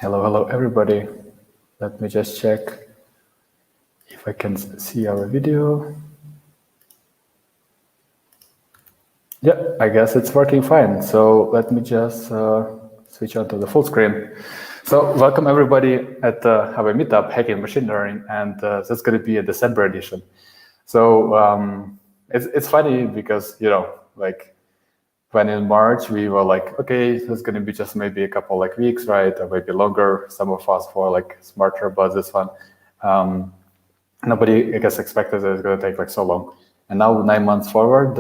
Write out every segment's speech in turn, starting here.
Hello, everybody. Let me just check if I can see our video. Yeah, I guess it's working fine. So let me just switch on to the full screen. So welcome everybody at our Meetup, Hacking Machine Learning, and that's going to be a December edition. So it's funny because, when in March we were like, okay, it's going to be just maybe a couple weeks, right? Or maybe longer. Some of us were smarter about this one. Nobody, I guess, expected that it's going to take so long. And now 9 months forward,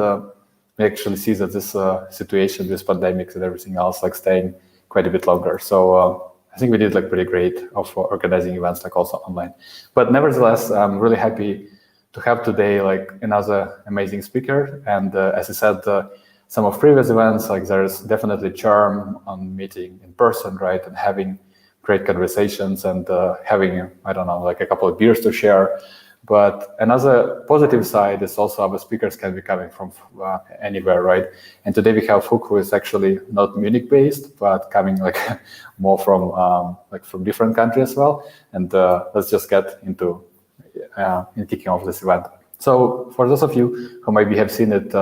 we actually see that this situation, this pandemic and everything else, staying quite a bit longer. So I think we did pretty great of organizing events also online. But nevertheless, I'm really happy to have today another amazing speaker. And as I said, some of previous events, there's definitely charm on meeting in person, right? And having great conversations and having, I don't know, a couple of beers to share. But another positive side is also our speakers can be coming from anywhere, right? And today we have Phúc, who is actually not Munich-based, but coming more from different countries as well. And let's just get into in kicking off this event. So for those of you who maybe have seen it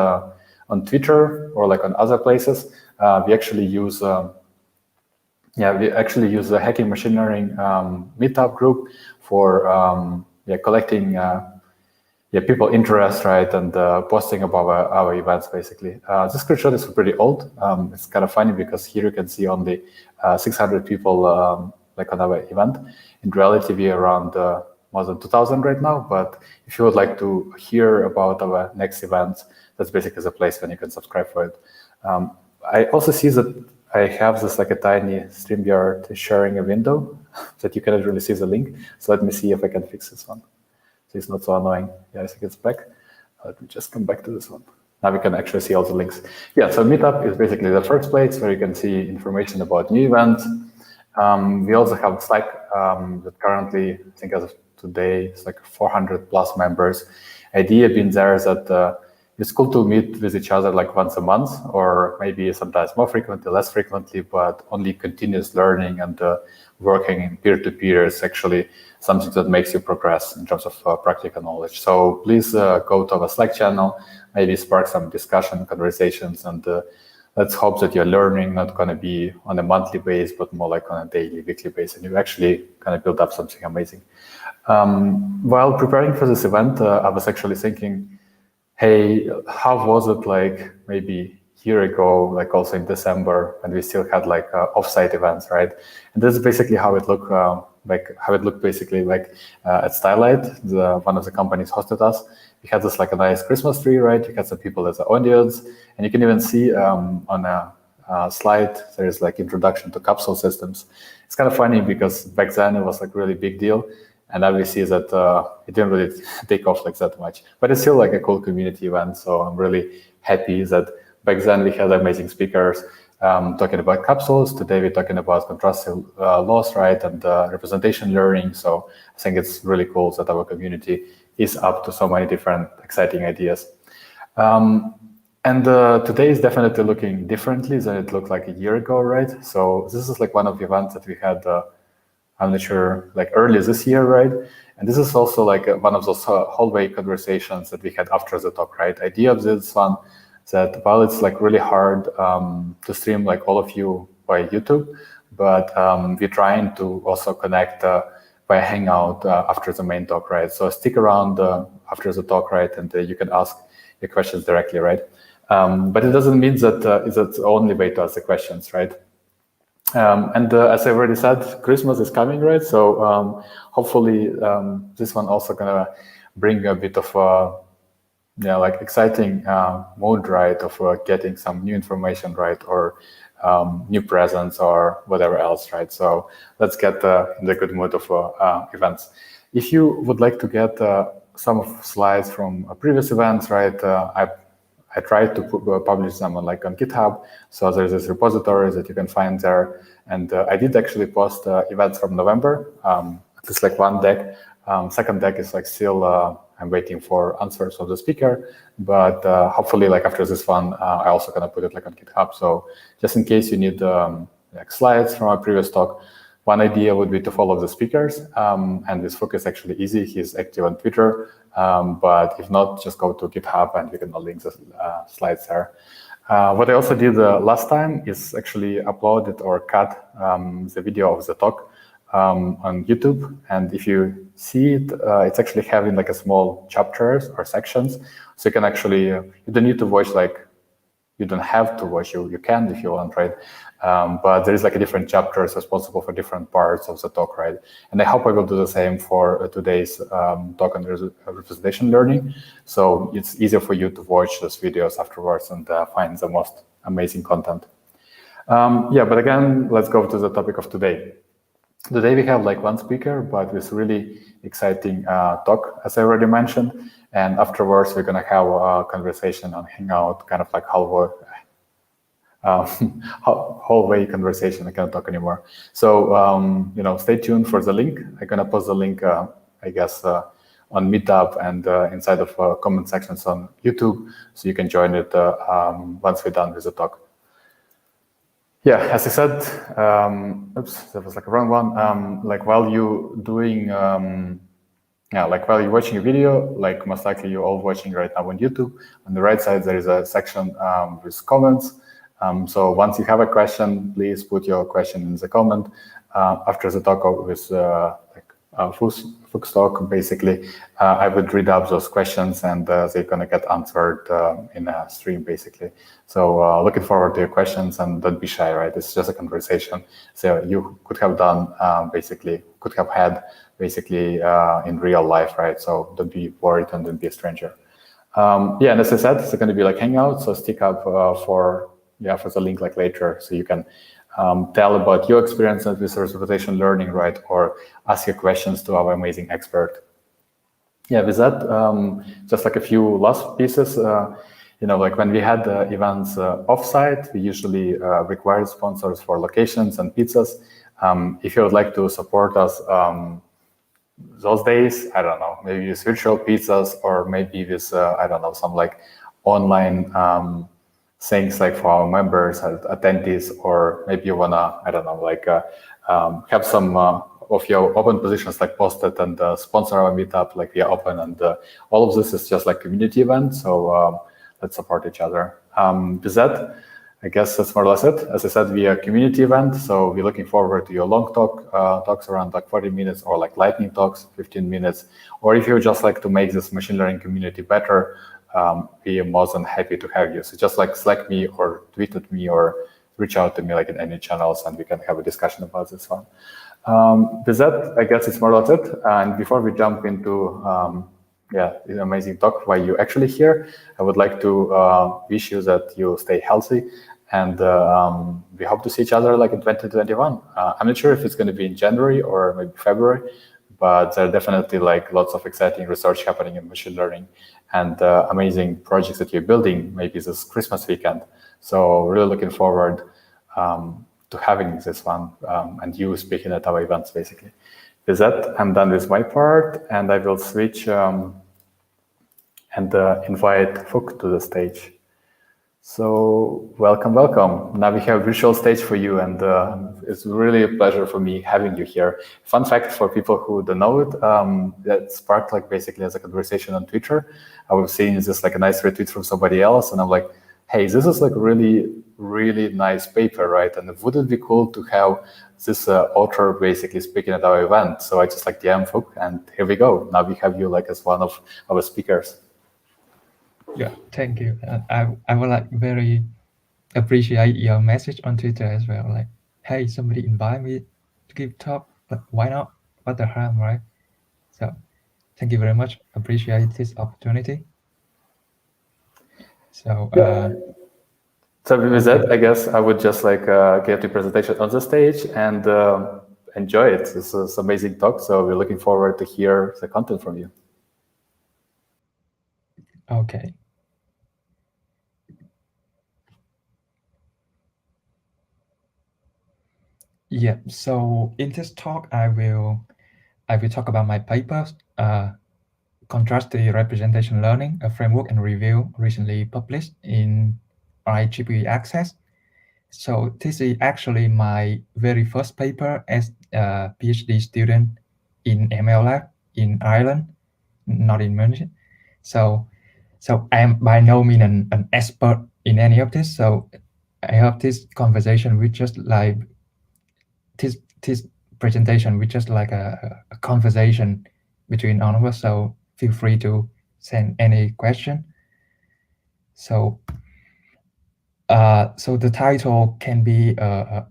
on Twitter or on other places, we actually use the Hacking Machine Learning Meetup group for collecting people interest, right, and posting about our events basically. This screenshot is pretty old. It's kind of funny because here you can see only 600 people on our event. In reality, we are around more than 2,000 right now. But if you would like to hear about our next events, that's basically the place when you can subscribe for it. I also see that I have this a tiny StreamYard sharing a window that you cannot really see the link. So let me see if I can fix this one. So it's not so annoying. Yeah, I think it's back. Let me just come back to this one. Now we can actually see all the links. Yeah, so Meetup is basically the first place where you can see information about new events. We also have Slack that currently, I think as of today, it's 400 plus members. Idea being there is that it's cool to meet with each other once a month, or maybe sometimes more frequently, less frequently, but only continuous learning and working in peer-to-peer is actually something that makes you progress in terms of practical knowledge. So please go to our Slack channel, maybe spark some discussion, conversations, and let's hope that you're learning not going to be on a monthly basis, but more on a daily, weekly basis, and you actually kind of build up something amazing. While preparing for this event, I was actually thinking, hey, how was it maybe a year ago, also in December, when we still had offsite events, right? And this is basically how it looked, basically at Stylight, one of the companies hosted us. We had this a nice Christmas tree, right? We had some people as the audience, and you can even see on a slide, there's introduction to capsule systems. It's kind of funny because back then it was really big deal. And now we see that it didn't really take off that much, but it's still a cool community event. So I'm really happy that back then we had amazing speakers talking about capsules. Today we're talking about contrastive loss, right, and representation learning. So I think it's really cool that our community is up to so many different exciting ideas. And today is definitely looking differently than it looked a year ago, right? So this is one of the events that we had. I'm not sure, early this year, right? And this is also one of those hallway conversations that we had after the talk, right? Idea of this one that while it's really hard to stream all of you by YouTube, but we're trying to also connect by Hangout after the main talk, right? So stick around after the talk, right? And you can ask your questions directly, right? But it doesn't mean that it's the only way to ask the questions, right? And as I already said, Christmas is coming, right? So hopefully this one also gonna bring a bit of exciting mood, right? Of getting some new information, right? Or new presents or whatever else, right? So let's get in the good mood of events. If you would like to get some slides from previous events, right? I tried to publish them on GitHub. So there's this repository that you can find there. And I did actually post events from November. It's one deck. Second deck is still, I'm waiting for answers of the speaker. But hopefully after this one, I also gonna put it on GitHub. So just in case you need slides from our previous talk, One idea would be to follow the speakers, and with Phúc is actually easy. He's active on Twitter, but if not, just go to GitHub and we can link the slides there. What I also did last time is actually uploaded or cut the video of the talk on YouTube. And if you see it, it's actually having like a small chapters or sections. So you can actually, you don't need to watch like, you don't have to watch, you can if you want, right? But there is like a different chapters responsible for different parts of the talk, right? And I hope I will do the same for today's talk on representation learning. So it's easier for you to watch those videos afterwards and find the most amazing content. Yeah, but again, let's go to the topic of today. Today we have like one speaker, but with really exciting talk, as I already mentioned. And afterwards, we're going to have a conversation on Hangout, kind of like hallway conversation. I can't talk anymore. So, you know, stay tuned for the link. I'm going to post the link, I guess, on Meetup and inside of comment sections on YouTube. So you can join it once we're done with the talk. Yeah, as I said, oops, that was like a wrong one. Like while you doing, yeah, like while you're watching a video, like most likely you're all watching right now on YouTube. On the right side, there is a section with comments. So once you have a question, please put your question in the comment. After the talk with Phúc talk, basically, I would read up those questions and they're going to get answered in a stream, basically. So looking forward to your questions and don't be shy, right? It's just a conversation. So you could have done, basically, could have had basically in real life, right? So don't be worried and don't be a stranger. Yeah, and as I said, it's going to be like Hangout, so stick up for the link like later, so you can tell about your experiences with representation learning, right? Or ask your questions to our amazing expert. Yeah, with that, just like a few last pieces, you know, like when we had events offsite, we usually require sponsors for locations and pizzas. If you would like to support us those days, I don't know, maybe with virtual pizzas or maybe with, I don't know, some like online things like for our members, attendees, or maybe you wanna, I don't know, like have some of your open positions like posted and sponsor our meetup like we are open, and all of this is just like community event. So let's support each other. With that, I guess that's more or less it. As I said, we are a community event, so we're looking forward to your long talks around like 40 minutes, or like lightning talks, 15 minutes. Or if you just like to make this machine learning community better, we are more than happy to have you. So just like Slack me or tweet at me or reach out to me like in any channels, and we can have a discussion about this one. With that, I guess it's more or less it. And before we jump into an amazing talk, why you actually here, I would like to wish you that you stay healthy, and we hope to see each other like in 2021. I'm not sure if it's going to be in January or maybe February, but there are definitely like lots of exciting research happening in machine learning and amazing projects that you're building maybe this Christmas weekend. So really looking forward to having this one and you speaking at our events, basically. With that, I'm done with my part, and I will switch and invite Phúc to the stage. So welcome, welcome. Now we have a virtual stage for you, and it's really a pleasure for me having you here. Fun fact for people who don't know it, that sparked like basically as a conversation on Twitter. I was seeing this like a nice retweet from somebody else, and I'm like, hey, this is like really, really nice paper, right? And wouldn't it be cool to have this author basically speaking at our event? So I just like DM Phúc, and here we go. Now we have you like as one of our speakers. Yeah, thank you. I would like very appreciate your message on Twitter as well. Like, hey, somebody invite me to give talk. Like, why not? What the harm, right? So, thank you very much. Appreciate this opportunity. So, so with that, I guess I would just like get the presentation on the stage and enjoy it. This is amazing talk. So we're looking forward to hear the content from you. Okay. Yeah. So in this talk, I will talk about my papers, Contrastive Representation Learning, a framework and review recently published in IEEE Access. So this is actually my very first paper as a PhD student in ML Lab in Ireland, not in Munich. So I am by no means an expert in any of this. So I hope this conversation with just like this presentation with just like a conversation between all of us. So feel free to send any question. So so the title can be a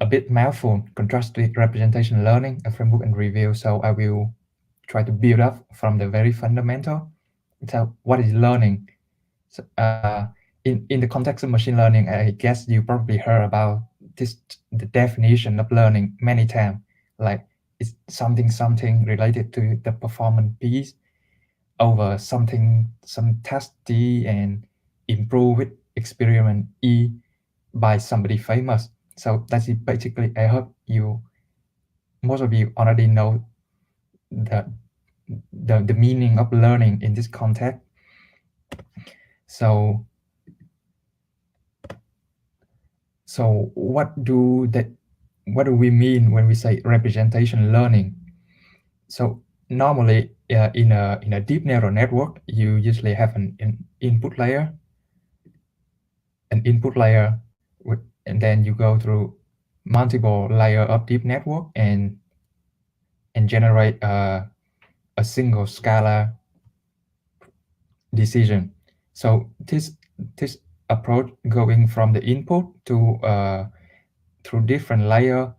bit mouthful, Contrastive Representation Learning, a framework and review. So I will try to build up from the very fundamental. So what is learning? So, in the context of machine learning, I guess you probably heard about the definition of learning many times, like it's something related to the performance piece over some test D and improve it experiment E by somebody famous. So that's it basically. I hope most of you already know the meaning of learning in this context. So what do we mean when we say representation learning? So normally in a deep neural network, you usually have an input layer, and then you go through multiple layer of deep network and generate a single scalar decision. So this approach going from the input to through different layer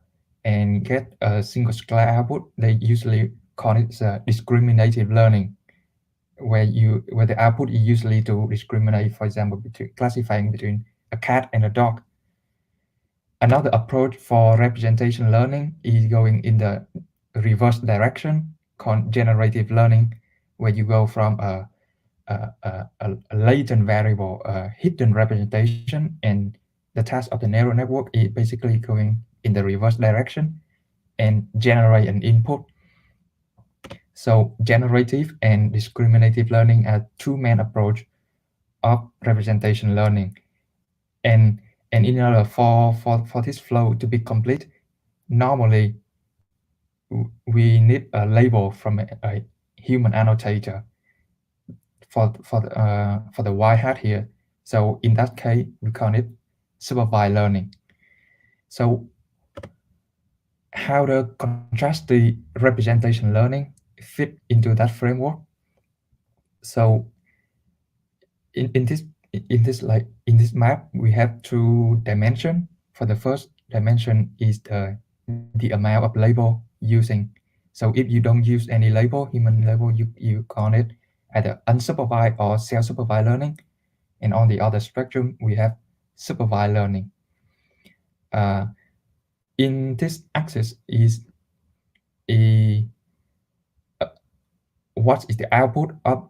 and get a single scalar output, they usually call it discriminative learning, where the output is usually to discriminate, for example, classifying between a cat and a dog. Another approach for representation learning is going in the reverse direction, called generative learning, where you go from a latent variable, a hidden representation, and the task of the neural network is basically going in the reverse direction and generate an input. So generative and discriminative learning are two main approach of representation learning. And in order for this flow to be complete, normally we need a label from a human annotator for the y hat here. So in that case, we call it supervised learning. So how the contrastive representation learning fit into that framework? So in this map, we have two dimensions. For the first dimension is the amount of label using. So if you don't use any label, human label, you call it either unsupervised or self-supervised learning. And on the other spectrum, we have supervised learning. In this axis is what is the output of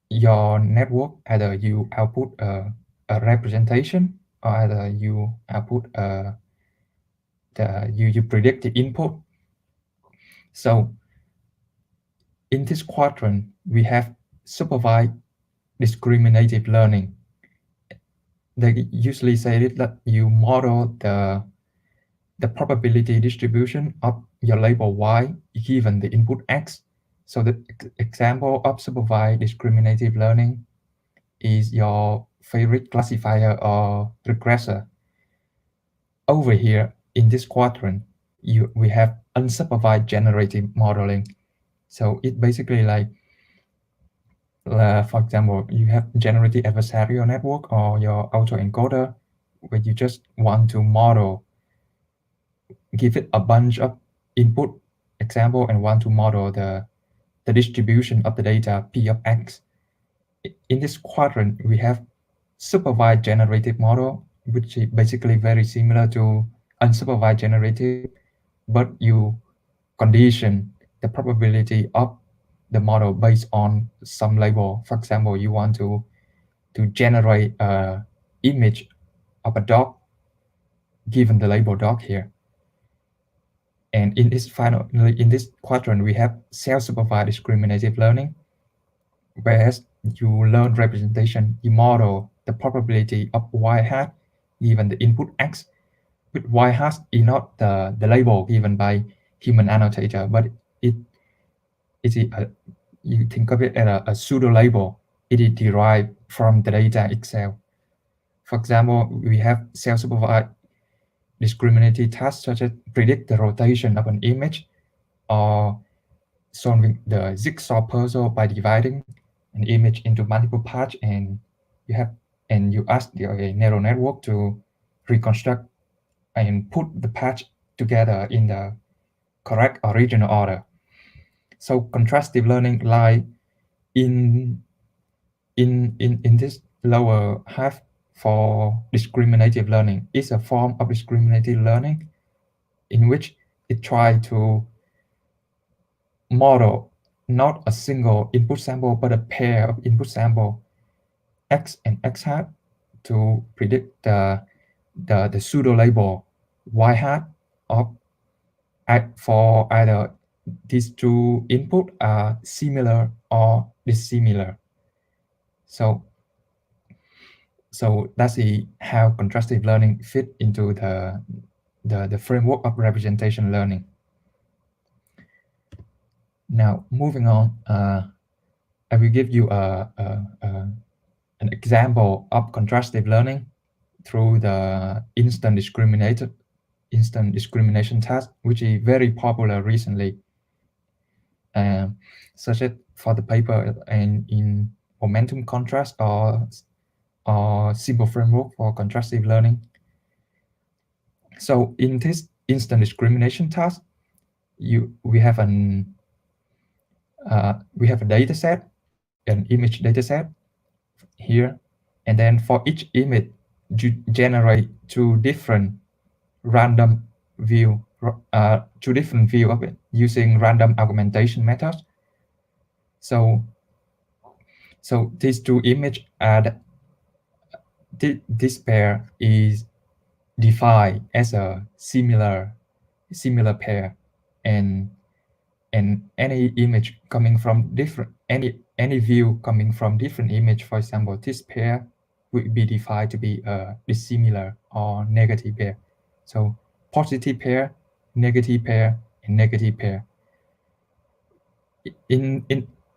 your network? Either you output a representation, or either you output you predict the input. So in this quadrant, we have supervised discriminative learning. They usually say it that you model the probability distribution of your label y given the input x. So the example of supervised discriminative learning is your favorite classifier or regressor. Over here in this quadrant, we have unsupervised generative modeling. So it basically like, for example, you have generative adversarial network or your autoencoder, where you just want to model, give it a bunch of input example and want to model the distribution of the data P of X. In this quadrant, we have supervised generative model, which is basically very similar to unsupervised generative, but you condition the probability of the model based on some label. For example, you want to generate an image of a dog given the label dog here. And in this quadrant, we have self-supervised discriminative learning, whereas you learn representation, you model the probability of y hat given the input x, with y hat is not the label given by human annotator, but it is you think of it as a pseudo label. It is derived from the data itself. For example, we have self-supervised discriminative tasks such as predict the rotation of an image, or solving the jigsaw puzzle by dividing an image into multiple parts, and you ask the neural network to reconstruct and put the parts together in the correct original order. So contrastive learning lies in this lower half for discriminative learning. It's a form of discriminative learning in which it tries to model not a single input sample, but a pair of input sample, X and X hat, to predict the pseudo label Y hat of for either these two input are similar or dissimilar. So that's how contrastive learning fit into the framework of representation learning. Now, moving on, I will give you an example of contrastive learning through the instant discrimination task, which is very popular recently, such as for the paper and in momentum contrast or simple framework for contrastive learning. So in this instant discrimination task, we have a data set, an image data set here, and then for each image, you generate two different view of it using random augmentation methods. So these two images are this pair is defined as a similar pair, and any image coming from different any view coming from different image, for example, this pair will be defined to be a dissimilar or negative pair. So positive pair, negative pair, and negative pair. And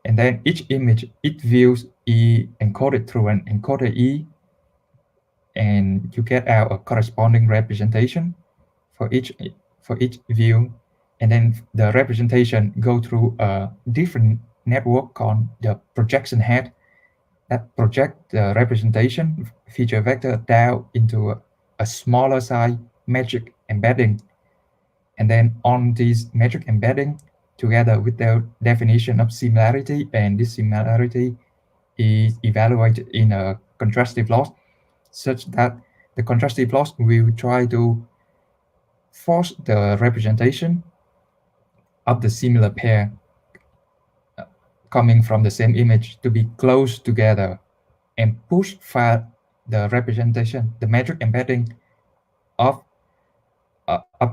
then each image, each views is encoded through an encoder E, and you get out a corresponding representation for each view. And then the representation go through a different network called the projection head that project the representation feature vector down into a smaller size metric embedding. And then on this metric embedding, together with the definition of similarity and dissimilarity, is evaluated in a contrastive loss, such that the contrastive loss will try to force the representation of the similar pair coming from the same image to be close together and push far the representation, the metric embedding of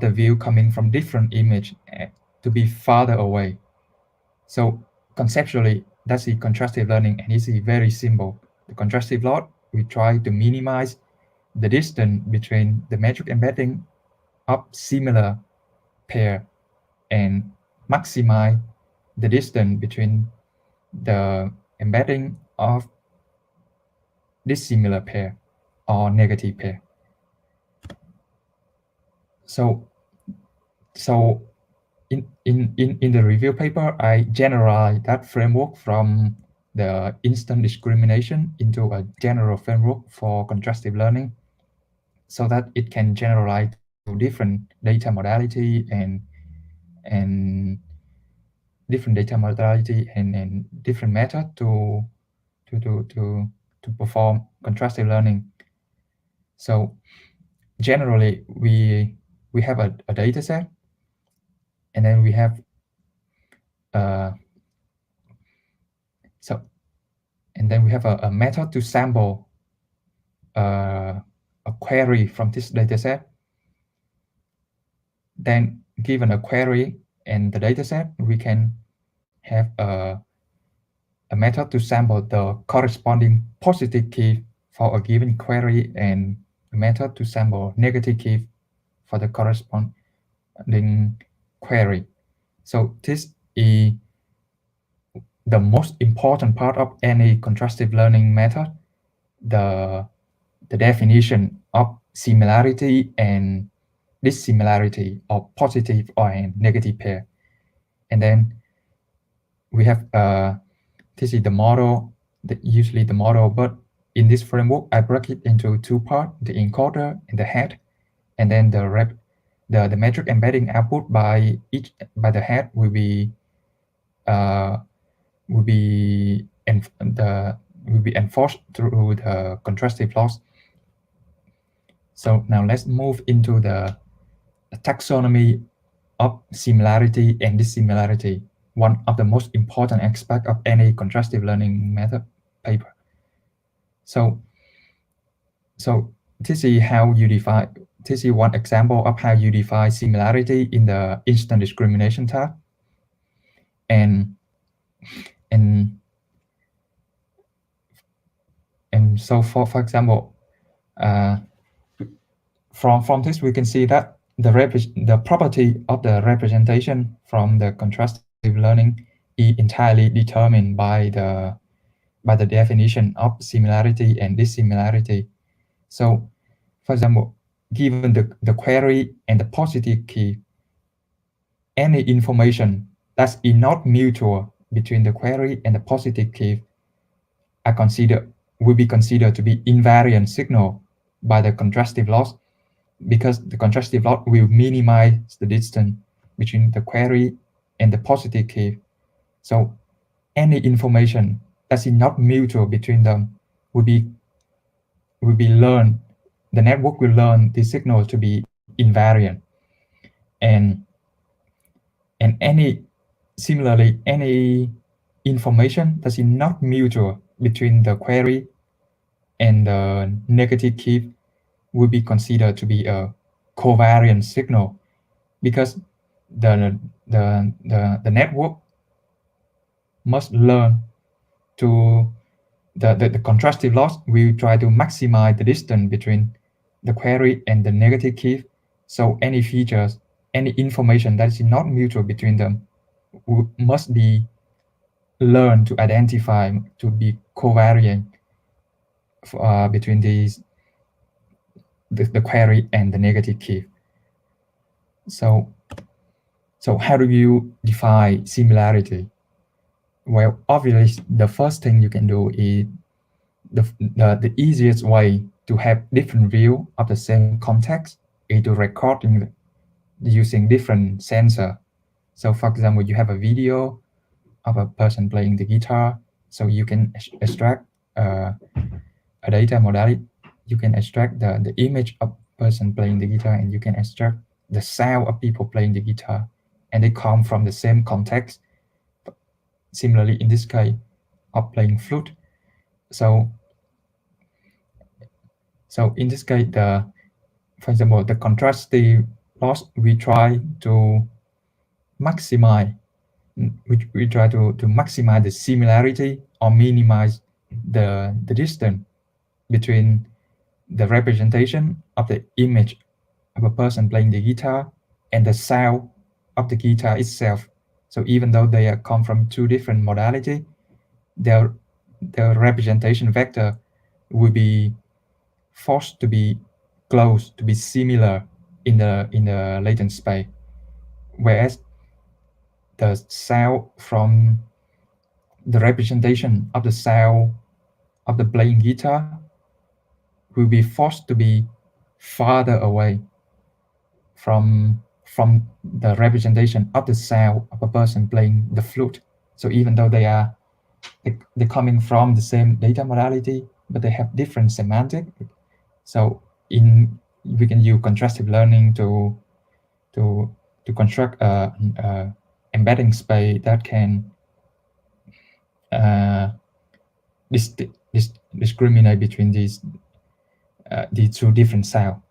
the view coming from different image to be farther away. So conceptually, that's the contrastive learning, and it's very simple. The contrastive loss, we try to minimize the distance between the metric embedding of similar pair and maximize the distance between the embedding of dissimilar pair or negative pair. So in the review paper, I generalize that framework from the instant discrimination into a general framework for contrastive learning, so that it can generalize to different data modality and different data modality and different method to perform contrastive learning. So generally, we have a data set, and then we have a method to sample a query from this data set. Then given a query and the data set, we can have a method to sample the corresponding positive key for a given query and a method to sample negative key for the corresponding query. So this is the most important part of any contrastive learning method, the definition of similarity and dissimilarity of positive or negative pair. And then we have this is the model, usually the model, but in this framework, I break it into two parts, the encoder and the head, and then the metric embedding output by the head will be enforced through the contrastive loss. So now let's move into the taxonomy of similarity and dissimilarity, one of the most important aspects of any contrastive learning method paper. So this is how you define, this is one example of how you define similarity in the instant discrimination task. And so for example, from this we can see that the property of the representation from the contrastive learning is entirely determined by the definition of similarity and dissimilarity. So, for example, given the query and the positive key, any information that is not mutual between the query and the positive key will be considered to be invariant signal by the contrastive loss, because the contrastive loss will minimize the distance between the query and the positive key. So any information that is not mutual between them will be learned. The network will learn the signal to be invariant, and similarly any information that is not mutual between the query and the negative key will be considered to be a covariant signal, because the network must learn to the contrastive loss will try to maximize the distance between the query and the negative key. So any features, any information that is not mutual between them must be learned to identify to be covariant between the query and the negative key. So how do you define similarity? Well, obviously, the first thing you can do is the easiest way to have different view of the same context is to recording using different sensor. So for example, you have a video of a person playing the guitar, so you can extract a data modality. You can extract the image of person playing the guitar, and you can extract the sound of people playing the guitar, and they come from the same context. Similarly, in this case, of playing flute. So in this case, for example, the contrastive loss, we try to maximize. We try to maximize the similarity or minimize the distance between the representation of the image of a person playing the guitar and the sound of the guitar itself. So even though they come from two different modalities, their representation vector will be forced to be close, to be similar in the latent space, whereas the sound from the representation of the sound of the playing guitar will be forced to be farther away from the representation of the sound of a person playing the flute. So even though they're coming from the same data modality, but they have different semantic. So we can use contrastive learning to construct a embedding space that can discriminate between these two different sounds.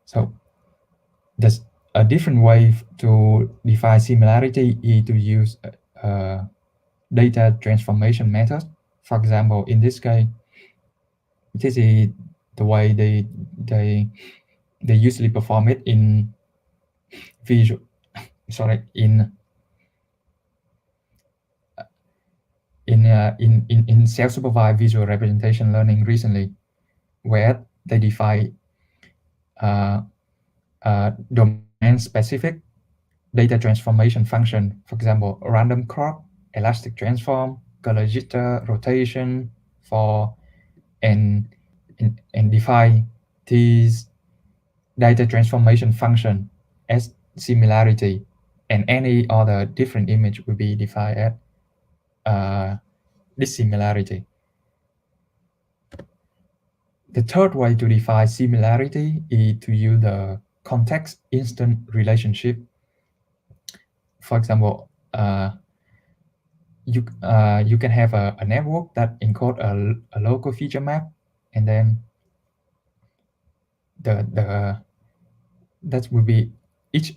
So there's a different way to define similarity is to use data transformation methods. For example, in this case, This is the way they usually perform it in visual. Sorry, in self-supervised visual representation learning recently, where they define domain-specific data transformation function, for example, random crop, elastic transform, color jitter, rotation, for and define these data transformation function as similarity, and any other different image will be defined as dissimilarity. The third way to define similarity is to use the context instant relationship. For example, you can have a network that encodes a local feature map, and then that will be each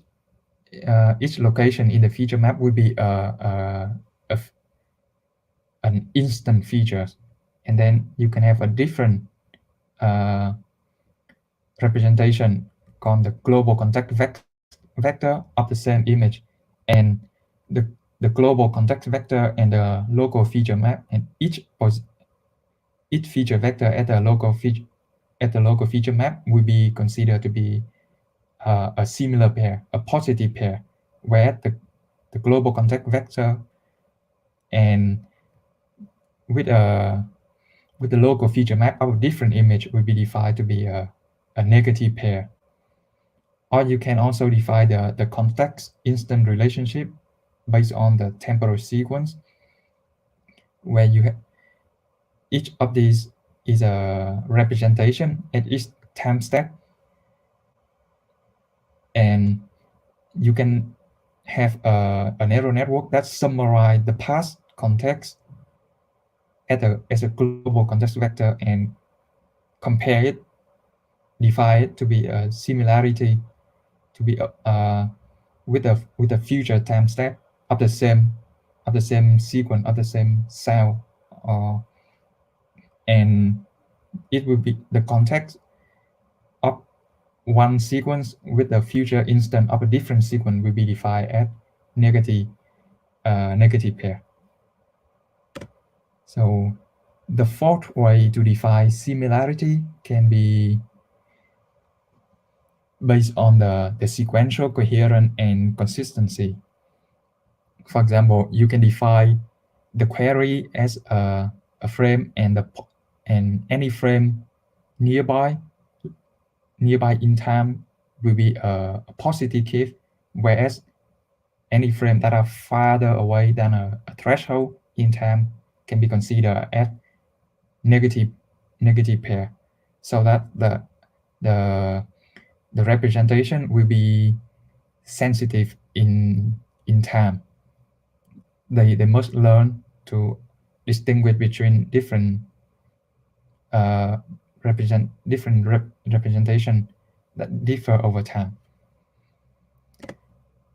location in the feature map will be an instant features, and then you can have a different representation called the global context vector of the same image, and the global context vector and the local feature map, and each feature vector at the local feature map will be considered to be a similar pair, a positive pair, where the global context vector and with the local feature map of a different image will be defined to be a negative pair. Or you can also define the context instant relationship based on the temporal sequence, where you have each of these is a representation at each time step, and you can have a neural network that summarize the past context as a global context vector and compare it, define it to be a similarity to be with the future time step of the same sequence of the same cell, and it will be the context of one sequence with the future instant of a different sequence will be defined as negative pair. So the fourth way to define similarity can be based on the sequential, coherence, and consistency. For example, you can define the query as a frame and any frame nearby in time will be a positive case, whereas any frame that are farther away than a threshold in time can be considered as negative pair, so that the representation will be sensitive in time. They must learn to distinguish between different representation that differ over time.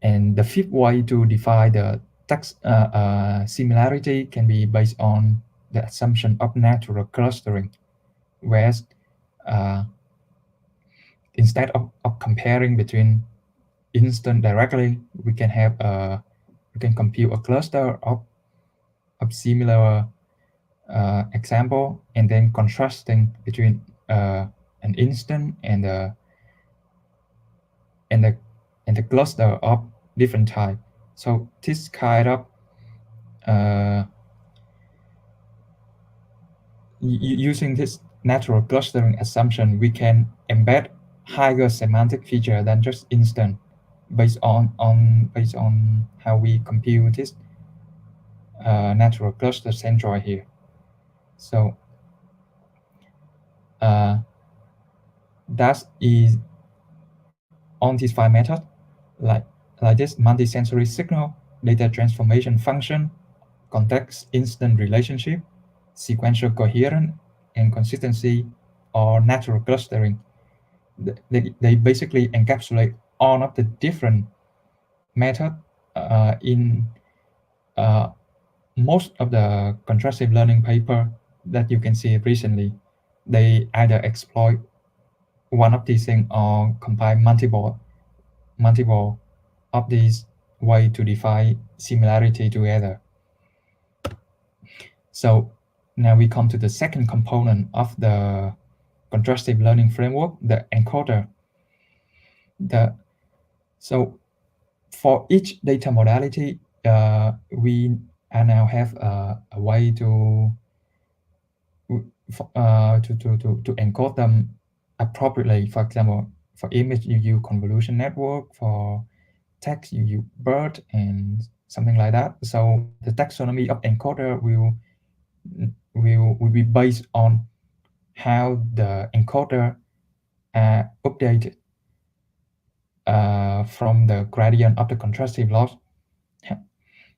And the fifth way to define the similarity can be based on the assumption of natural clustering, whereas instead of comparing between instant directly, we can have we can compute a cluster of similar example, and then contrasting between an instant and the cluster of different type. So this kind of using this natural clustering assumption, we can embed higher semantic feature than just instant, based on how we compute this natural cluster centroid here. So that is on these five methods, like this multisensory signal, data transformation function, context instant relationship, sequential coherence, and consistency, or natural clustering. They basically encapsulate all of the different methods in most of the contrastive learning paper that you can see recently. they either exploit one of these things or combine multiple of these way to define similarity together. So now we come to the second component of the contrastive learning framework, the encoder. So for each data modality, we now have a way to encode them appropriately. For example, for image, you use convolution network. For text, you use BERT and something like that. So the taxonomy of encoder will be based on how the encoder updated from the gradient of the contrastive loss.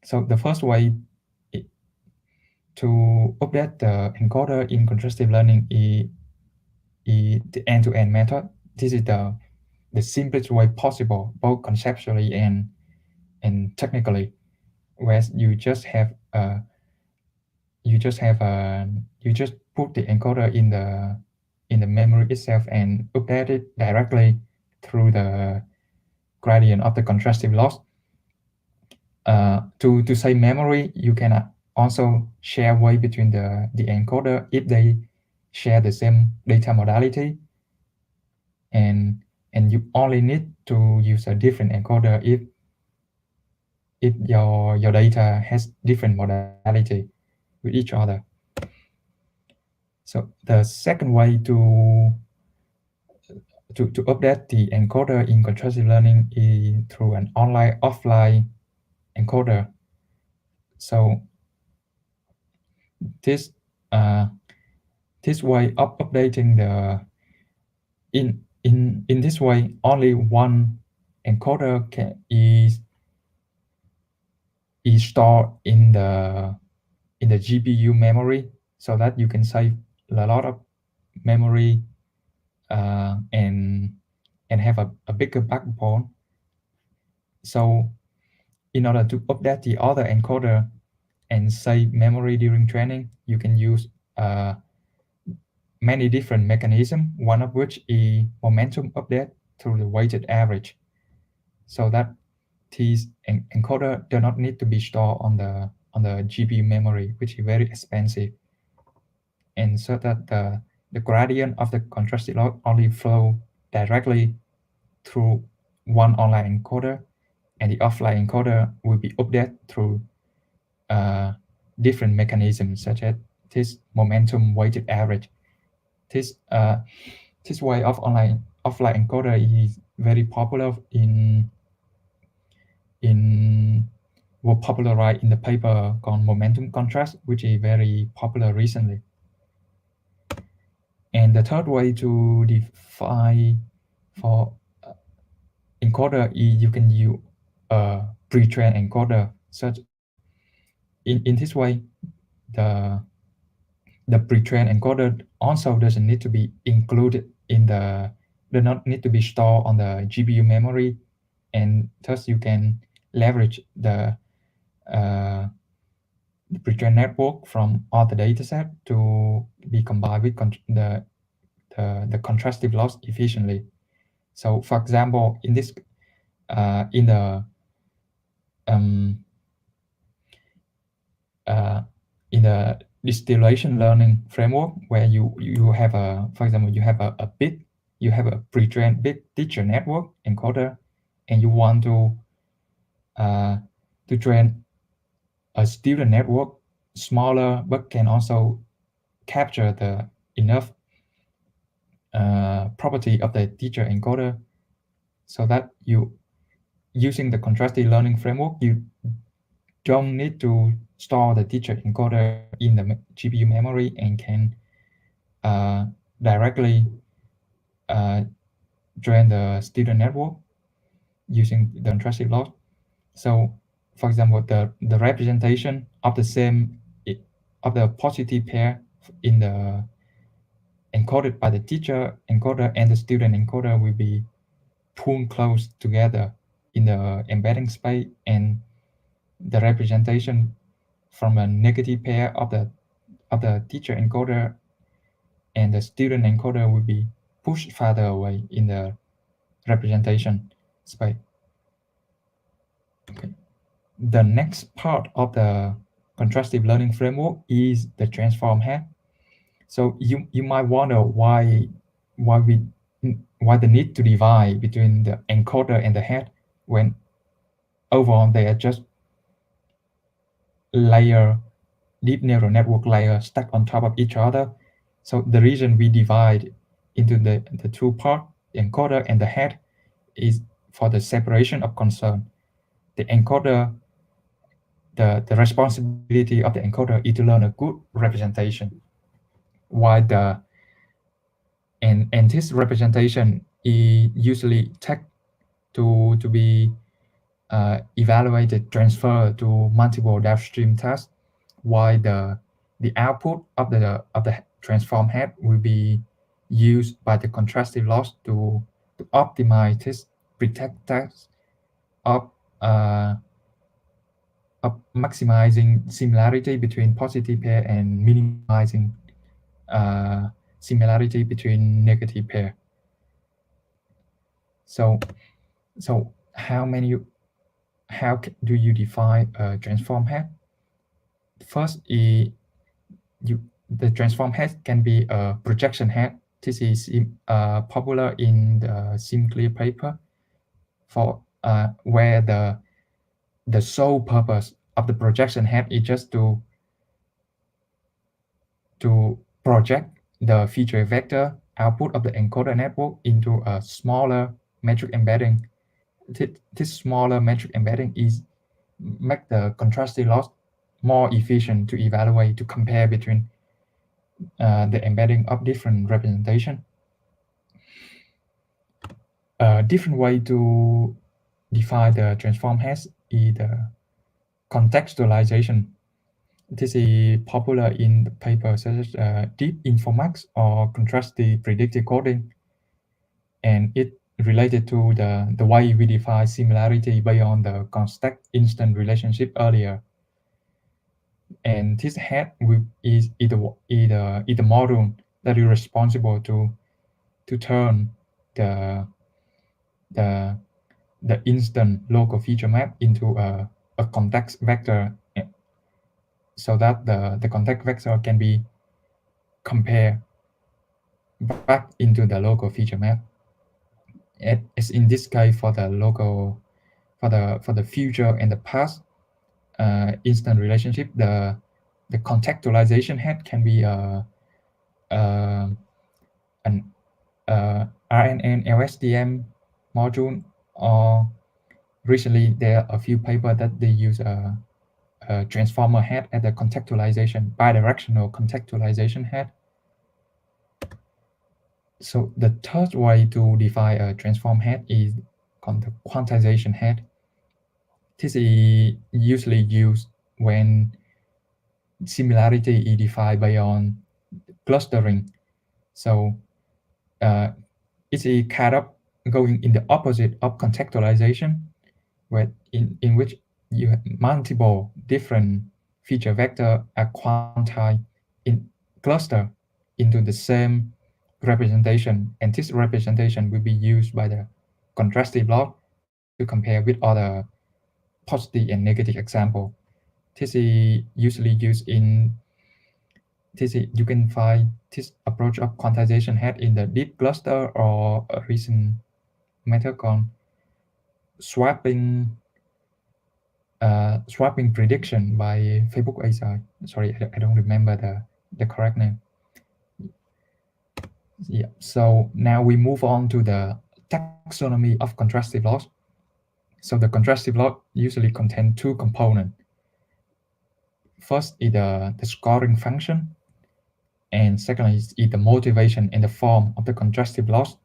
So the first way to update the encoder in contrastive learning is the end-to-end method. This is the simplest way possible, both conceptually and technically, where you just put the encoder in the memory itself and update it directly through the gradient of the contrastive loss. To save memory, you can also share weight between the encoder if they share the same data modality, and you only need to use a different encoder if your data has different modality with each other. So the second way to update the encoder in contrastive learning is through an offline encoder. So this way of updating in this way, only one encoder is stored in the GPU memory, so that you can save a lot of memory and have a bigger backbone. So in order to update the other encoder and save memory during training, you can use many different mechanisms, one of which is momentum update through the weighted average, so that these encoder do not need to be stored on the GPU memory, which is very expensive, and so that the gradient of the contrastive loss only flow directly through one online encoder, and the offline encoder will be updated through different mechanisms, such as this momentum weighted average. This way of offline encoder is very popular were popularized in the paper called Momentum Contrast, which is very popular recently. And the third way to define for encoder is you can use a pre-trained encoder. Such in this way, the pre-trained encoder also doesn't need to be included in do not need to be stored on the GPU memory, and thus you can leverage the pre-trained network from all the dataset to be combined with the contrastive loss efficiently. So, for example, in this in the distillation learning framework, where you have for example, you have a pre-trained big teacher network encoder, and you want to train a student network smaller, but can also capture the enough property of the teacher encoder, so that you using the contrastive learning framework, you don't need to store the teacher encoder in the GPU memory, and can directly train the student network using the contrastive loss. So, for example, the representation of the same of the positive pair in the encoded by the teacher encoder and the student encoder will be pulled close together in the embedding space, and the representation from a negative pair of the teacher encoder and the student encoder will be pushed farther away in the representation space. Okay. The next part of the contrastive learning framework is the transform head. So you might wonder why the need to divide between the encoder and the head when overall they are just deep neural network layer stacked on top of each other. So the reason we divide into the two parts, the encoder and the head, is for the separation of concern. The encoder, the responsibility of the encoder is to learn a good representation, while and this representation is usually tagged to be evaluated, transferred to multiple downstream tasks, while the output of the transform head will be used by the contrastive loss to optimize this protect tasks of maximizing similarity between positive pair and minimizing similarity between negative pair. So how do you define a transform head? First is the transform head can be a projection head. This is popular in the SimClear paper for where the sole purpose of the projection head is just to project the feature vector output of the encoder network into a smaller metric embedding. This smaller metric embedding make the contrastive loss more efficient to evaluate, to compare between the embedding of different representation. A different way to define the transform heads is the contextualization. This is popular in the papers such as deep informatics or contrastive predictive coding, and it related to the way we define similarity beyond the context instant relationship earlier. And this head is the module that is responsible to turn the instant local feature map into a context vector, so that the context vector can be compared back into the local feature map. As in this case, for the local, for the future and the past instant relationship, the contextualization head can be an RNN LSTM module, or recently there are a few papers that they use a transformer head as a contextualization, bidirectional contextualization head. So the third way to define a transform head is called the quantization head. This is usually used when similarity is defined beyond clustering. So it's a kind of going in the opposite of contextualization, where in which you have multiple different feature vector are quantized in cluster into the same representation, and this representation will be used by the contrastive loss to compare with other positive and negative example. This is usually used in you can find this approach of quantization head in the deep cluster, or a recent method called swapping prediction by Facebook AI. Sorry, I don't remember the correct name. Yeah. So now we move on to the taxonomy of contrastive loss. So the contrastive loss usually contains two components. First is the scoring function, and second is the motivation and the form of the contrastive loss.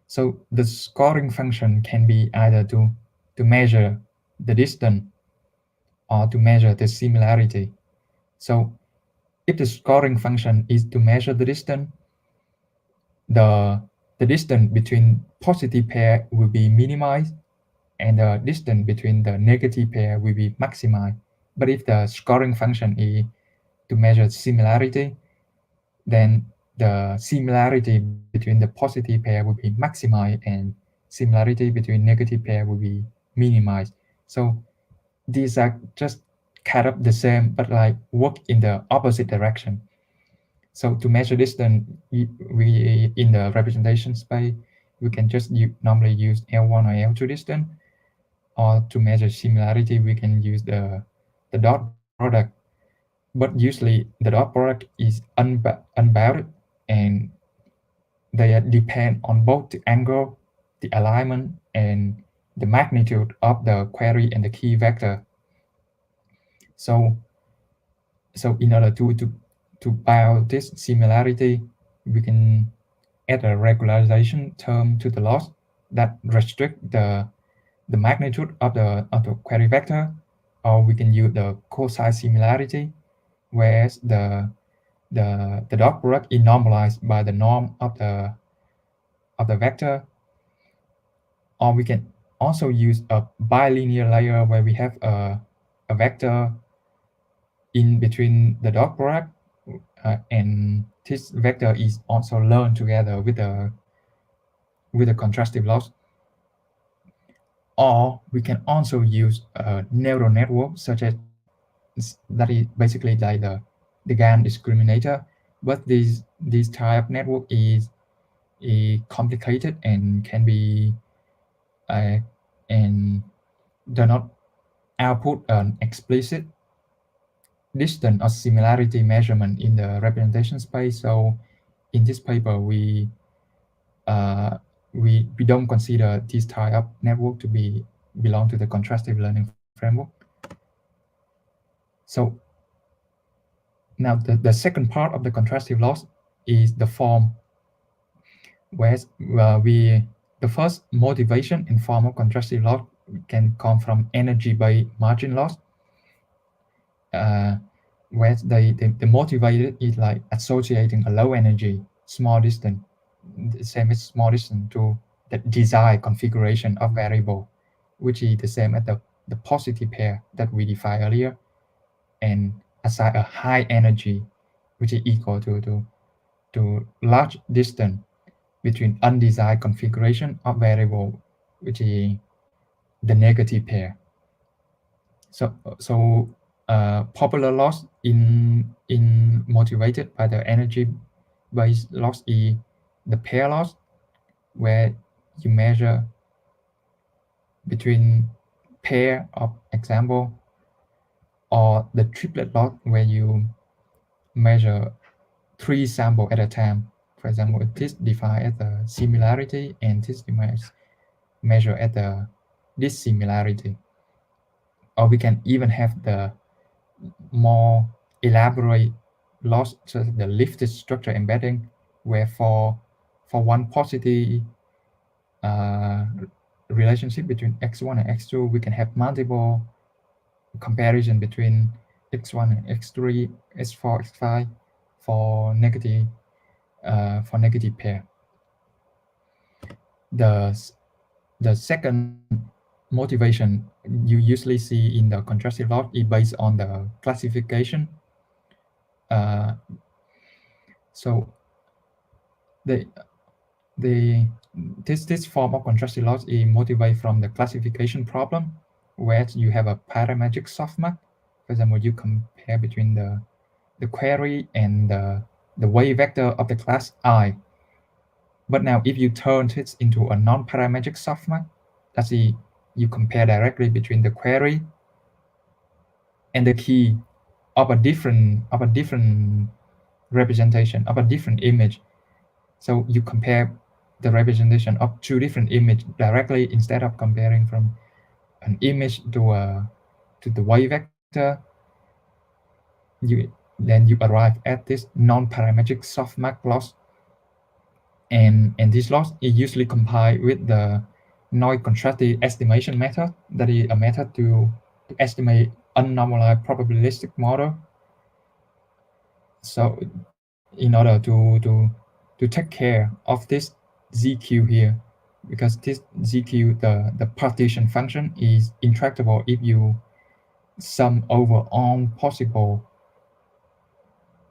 So the scoring function can be either to measure the distance or to measure the similarity. So if the scoring function is to measure the distance, the distance between positive pair will be minimized, and the distance between the negative pair will be maximized. But if the scoring function is to measure similarity, then the similarity between the positive pair will be maximized and similarity between negative pair will be minimized. So these are just kind of the same, but like work in the opposite direction. So to measure distance, we in the representation space, we can just normally use L1 or L2 distance, or to measure similarity, we can use the dot product. But usually the dot product is unbounded, and they depend on both the angle, the alignment, and the magnitude of the query and the key vector. So in order to bound this similarity, we can add a regularization term to the loss that restrict the magnitude of the query vector, or we can use the cosine similarity, whereas the dot product is normalized by the norm of the vector. Or we can also use a bilinear layer where we have a vector in between the dot product, and this vector is also learned together with the contrastive loss. Or we can also use a neural network such as that is basically like the GAN discriminator, but this type of network is complicated and can be and do not output an explicit distance or similarity measurement in the representation space. So in this paper, we don't consider this type of network to belong to the contrastive learning framework. So now the second part of the contrastive loss is the form, where the first motivation in form of contrastive loss can come from energy-based margin loss, where the motivated is like associating a low energy small distance, the same as small distance, to the desired configuration of variable, which is the same as the positive pair that we defined earlier, and assign a high energy, which is equal to large distance between undesired configuration of variable, which is the negative pair. So popular loss in motivated by the energy-based loss is the pair loss, where you measure between pair of example, or the triplet loss, where you measure 3 samples at a time. For example, this defined as the similarity, and this measure at the dissimilarity. Or we can even have the more elaborate loss, so the lifted structure embedding, where for one positive relationship between x1 and x2, we can have multiple comparison between x1 and x3, x4, x5 for negative pair. The second motivation you usually see in the contrastive loss is based on the classification. So this form of contrastive loss is motivated from the classification problem, where you have a parametric softmax. For example, you compare between the query and the weight vector of the class I. But now if you turn this into a non-parametric softmax, that's you compare directly between the query and the key of a different representation of a different image. So you compare the representation of 2 different images directly, instead of comparing from an image to the weight vector. Then you arrive at this non-parametric softmax loss, and this loss is usually compiled with the noise contrastive estimation method, that is a method to estimate unnormalized probabilistic model. So in order to take care of this ZQ here, because this ZQ, the partition function, is intractable if you sum over all possible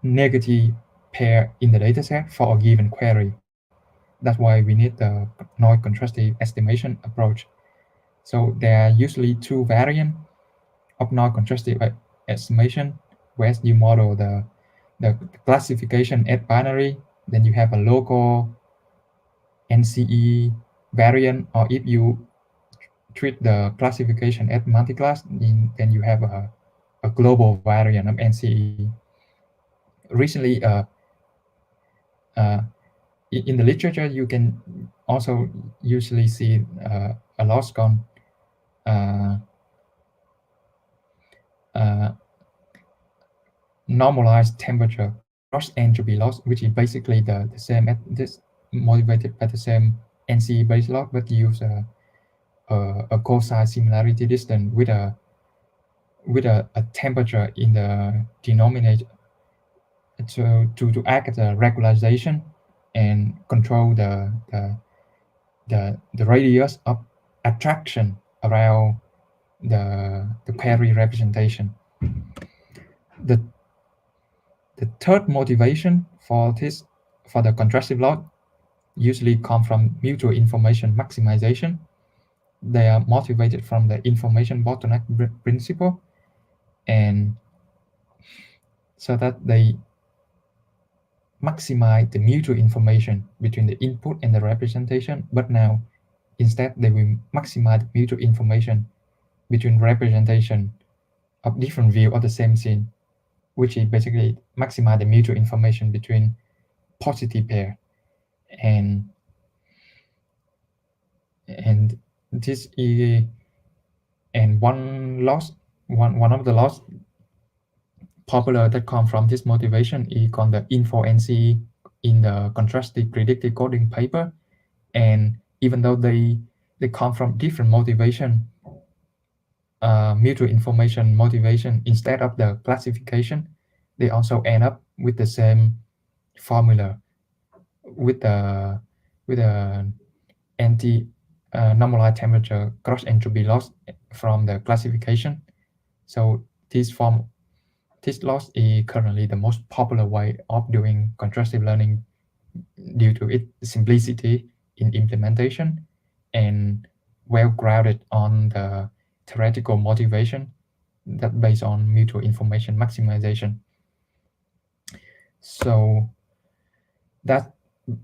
negative pair in the dataset for a given query. That's why we need the noise contrastive estimation approach. So there are usually two variants of noise contrastive estimation, where you model the classification as binary, then you have a local NCE variant, or if you treat the classification as multi-class, then you have a global variant of NCE. Recently, in the literature, you can also usually see a loss called normalized temperature cross entropy loss, which is basically the same as this, motivated by the same NCE based loss, but use a cosine similarity distance with a temperature in the denominator to act as a regularization and control the radius of attraction around the query representation. The third motivation for the contrastive loss usually come from mutual information maximization. They are motivated from the information bottleneck principle, and so that they maximize the mutual information between the input and the representation. But now, instead, they will maximize the mutual information between representation of different view of the same scene, which is basically maximize the mutual information between positive pair. And this is, and one of the loss popular that come from this motivation is called the info NCE in the contrastive predictive coding paper. And even though they come from different motivation, mutual information motivation, instead of the classification, they also end up with the same formula, with the anti normalized temperature cross entropy loss from the classification. So this loss is currently the most popular way of doing contrastive learning due to its simplicity in implementation and well grounded on the theoretical motivation that based on mutual information maximization. So that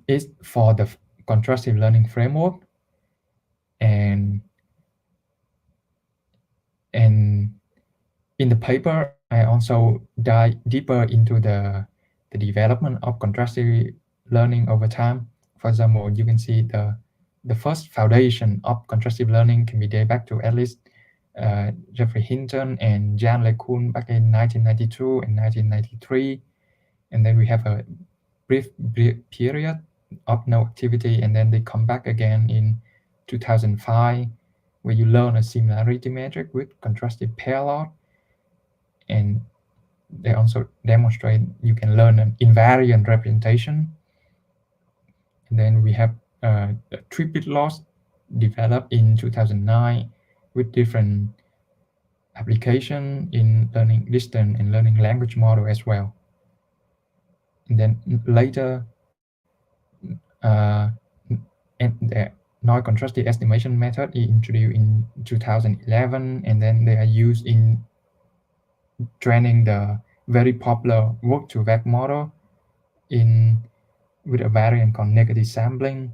is for the contrastive learning framework. And in the paper, I also dive deeper into the development of contrastive learning over time. For example, you can see the first foundation of contrastive learning can be dated back to at least Jeffrey Hinton and Jan LeCun back in 1992 and 1993. And then we have a brief period of no activity, and then they come back again in 2005, where you learn a similarity metric with contrastive pair loss. And they also demonstrate you can learn an invariant representation. And then we have a triplet loss developed in 2009 with different application in learning distance and learning language model as well. And then later, and the noise contrastive estimation method is introduced in 2011, and then they are used in training the very popular work-to-vec model with a variant called negative sampling.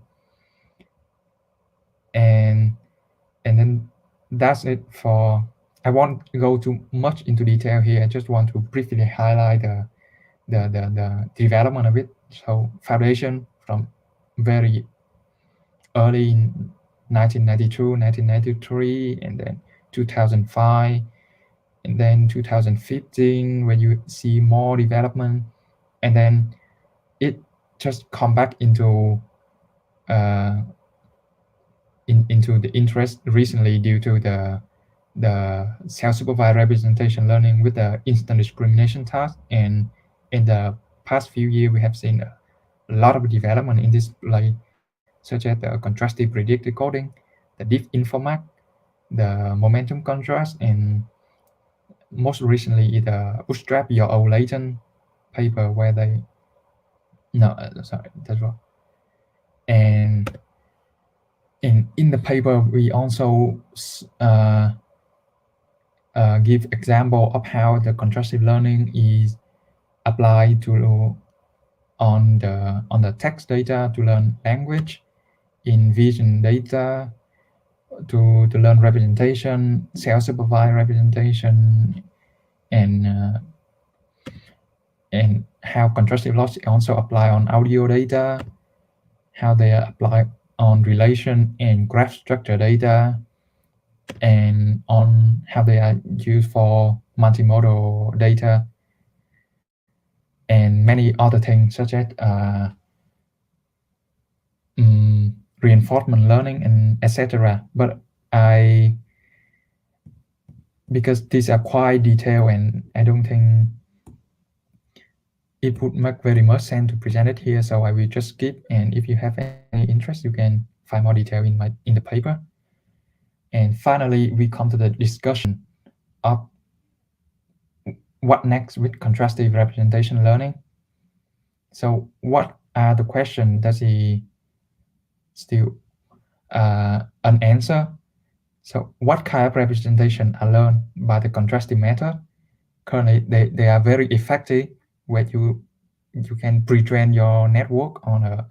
And then that's it for, I won't go too much into detail here. I just want to briefly highlight the development of it. So foundation from very early in 1992, 1993, and then 2005, and then 2015, when you see more development, and then it just come back into the interest recently due to the self-supervised representation learning with the instant discrimination task. And in the past few years, we have seen a lot of development in this, like such as the contrastive predictive coding, the diff informac, the momentum contrast, and most recently the bootstrap your own latent paper, where they No, sorry, that's wrong. And in the paper, we also give example of how the contrastive learning is applied to on the text data to learn language, in vision data to learn representation, self-supervised representation, and how contrastive loss also apply on audio data, how they apply on relation and graph structure data, and on how they are used for multimodal data, and many other things such as reinforcement learning and etc. But because these are quite detailed, and I don't think it would make very much sense to present it here, so I will just skip. And if you have any interest, you can find more detail in the paper. And finally, we come to the discussion of what next with contrastive representation learning. So what are the questions that is still unanswered? So what kind of representation are learned by the contrastive method? Currently, they are very effective where you can pre-train your network on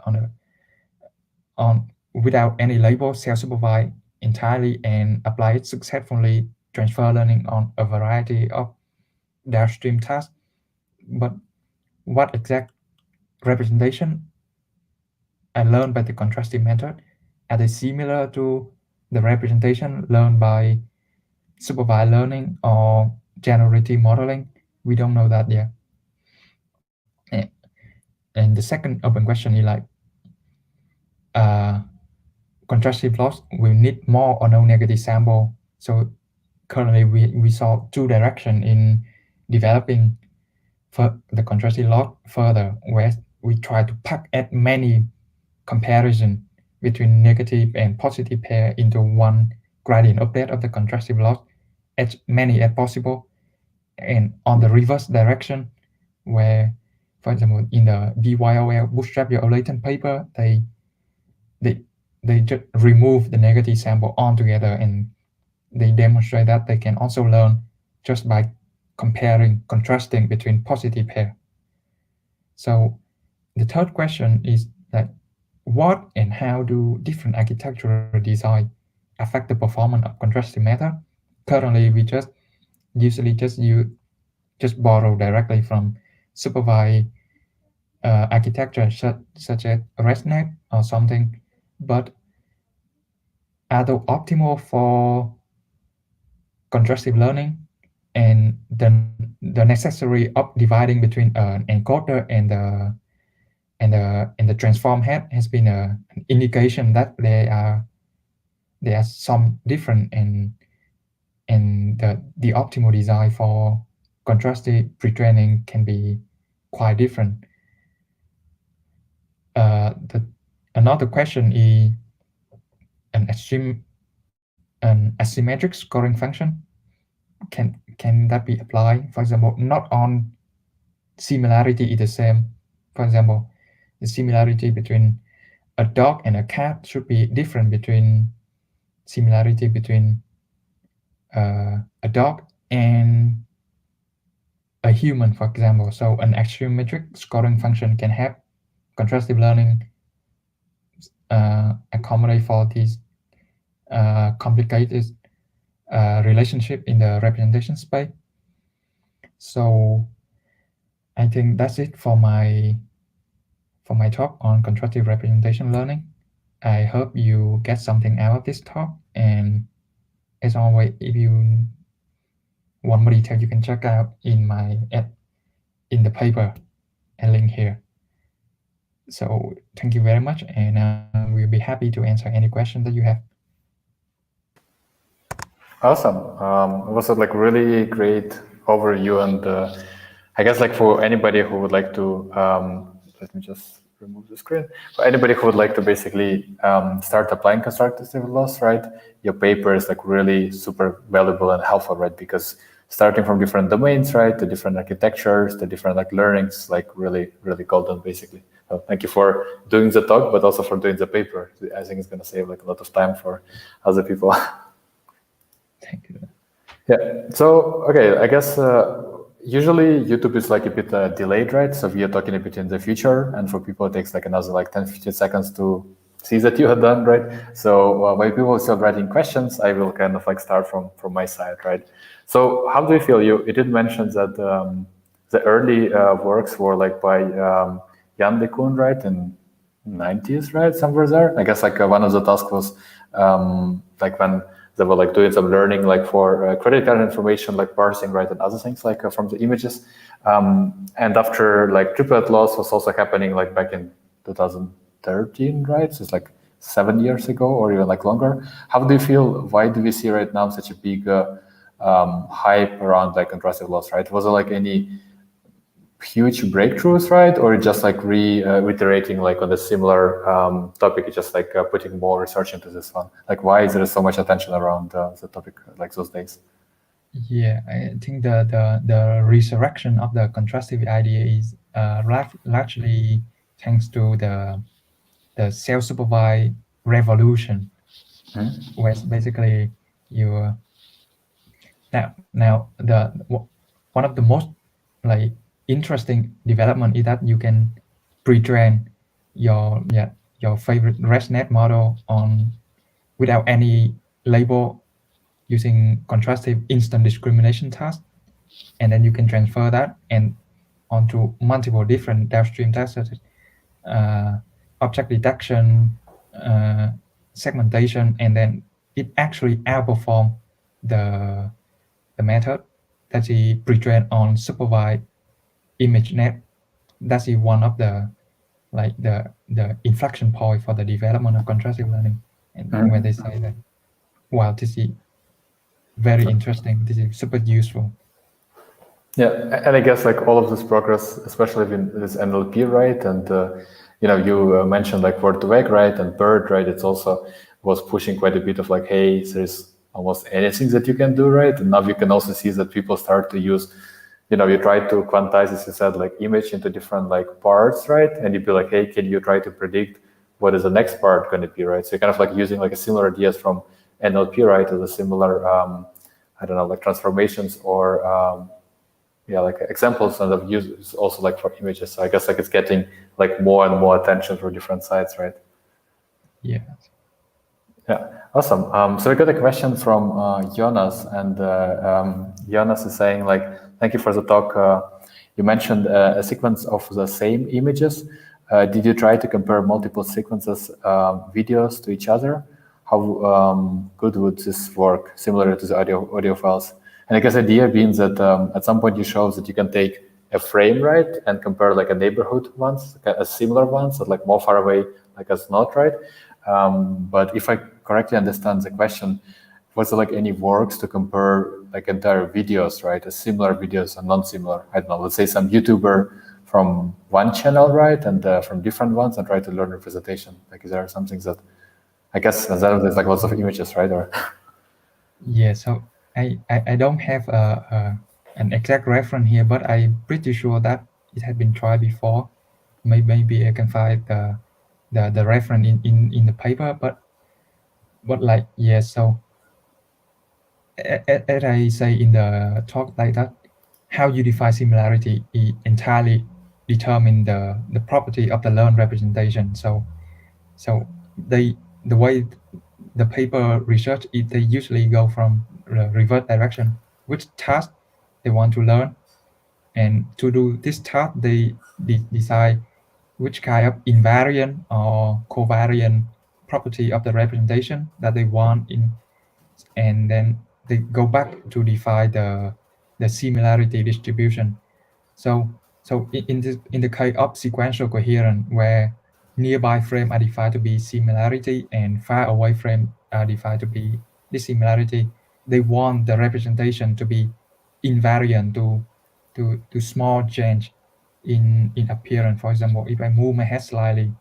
without any label, self-supervised entirely, and apply it successfully, transfer learning on a variety of downstream tasks. But what exact representation are learned by the contrastive method? Are they similar to the representation learned by supervised learning or generative modeling? We don't know that yet. And the second open question is like, contrastive loss will need more or no negative sample. So currently we saw two directions in developing for the contrastive loss further, where we try to pack as many comparison between negative and positive pair into one gradient update of the contrastive loss, as many as possible. And on the reverse direction, where, for example, in the BYOL Bootstrap Your Latent paper, they just remove the negative sample altogether, and they demonstrate that they can also learn just by contrasting between positive pair. So the third question is that what and how do different architectural design affect the performance of contrastive method? Currently, we usually borrow directly from supervised architecture such as ResNet or something, but are they optimal for contrastive learning? And the necessary of dividing between an encoder and the transform head has been an indication that there are some different, and the optimal design for contrastive pre-training can be quite different. Another question is an asymmetric scoring function. Can that be applied? For example, not on similarity is the same. For example, the similarity between a dog and a cat should be different between similarity between a dog and a human, for example. So an axiometric scoring function can have contrastive learning accommodate for these complicated relationship in the representation space. So I think that's it for my talk on contrastive representation learning. I hope you get something out of this talk, and as always, if you want more detail, you can check out in the paper and link here. So thank you very much, and we'll be happy to answer any question that you have. Awesome. It was a really great overview, and I guess for anybody who would like to, let me just remove the screen. For anybody who would like to basically start applying constructive loss, right? Your paper is really super valuable and helpful, right? Because starting from different domains, right, to different architectures, to different learnings, really golden, basically. Well, thank you for doing the talk, but also for doing the paper. I think it's going to save like a lot of time for other people. Thank you. Yeah. So, okay, I guess usually YouTube is like a bit delayed, right? So we are talking a bit in the future, and for people it takes like another like 10, 15 seconds to see that you have done, right? So while people are still writing questions, I will kind of like start from my side, right? So how do you feel? You did mention that the early works were like by Jan de Koon, right, in 90s, right, somewhere there. I guess like one of the tasks was like when they were like doing some learning like for credit card information, like parsing, right, and other things like from the images. And after like triplet loss was also happening like back in 2013, right? So it's like 7 years ago or even like longer. How do you feel? Why do we see right now such a big hype around like contrastive loss, right? Was there like any huge breakthroughs, right? Or just like reiterating like on the similar topic, just like putting more research into this one? Like why is there so much attention around the topic like those days? Yeah, I think the resurrection of the contrastive idea is largely thanks to the self-supervised revolution, where basically you now one of the most like interesting development is that you can pre-train your favorite ResNet model on without any label using contrastive instant discrimination task, and then you can transfer that and onto multiple different downstream tasks such as object detection, segmentation, and then it actually outperforms the method that is pre-trained on supervised ImageNet. That's one of the inflection point for the development of contrastive learning. And when they say that, wow, this is very interesting. This is super useful. Yeah, and I guess like all of this progress, especially in this NLP, right? And you mentioned like word2vec, right? And BERT, right? It's also was pushing quite a bit of like, hey, there's almost anything that you can do, right? And now you can also see that people start to use, you try to quantize, as you said, like image into different like parts, right? And you'd be like, hey, can you try to predict what is the next part going to be, right? So you're kind of like using like a similar ideas from NLP, right? As a similar, I don't know, like transformations or like examples and of use also like for images. So I guess like it's getting like more and more attention from different sides, right? Yeah. Yeah, awesome. So we got a question from Jonas, and Jonas is saying like, thank you for the talk. You mentioned a sequence of the same images. Did you try to compare multiple sequences videos to each other? How good would this work, similar to the audio files? And I guess the idea being that at some point you show that you can take a frame, right, and compare like a neighborhood ones, a similar ones, that like more far away, like as not, right? But if I correctly understand the question, was there like any works to compare like entire videos, right, as similar videos and non-similar? I don't know, let's say some YouTuber from one channel, right, and from different ones, and try to learn representation. Like, is there something that, I guess, there's like lots of images, right? Or yeah, so I don't have an exact reference here, but I'm pretty sure that it had been tried before. Maybe I can find the reference in the paper, but like, yeah, so as I say in the talk, like that, how you define similarity is entirely determine the property of the learned representation. So the way the paper research is, they usually go from the reverse direction, which task they want to learn, and to do this task they decide which kind of invariant or covariant property of the representation that they want in, and then they go back to define the similarity distribution. So in the case of sequential coherence, where nearby frame are defined to be similarity and far away frame are defined to be dissimilarity, they want the representation to be invariant to small change in appearance. For example, if I move my head slightly,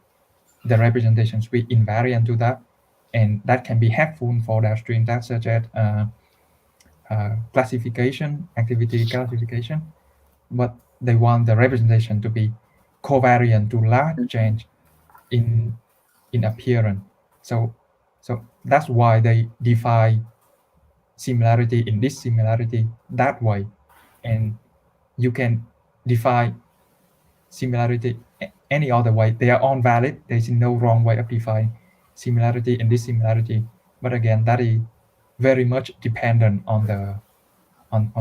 the representation should be invariant to that, and that can be helpful for downstream tasks such as classification, activity classification, but they want the representation to be covariant to large change in appearance. So that's why they define similarity in this similarity that way, and you can define similarity any other way. They are all valid. There's no wrong way of defining similarity and dissimilarity. But again, that is very much dependent on the on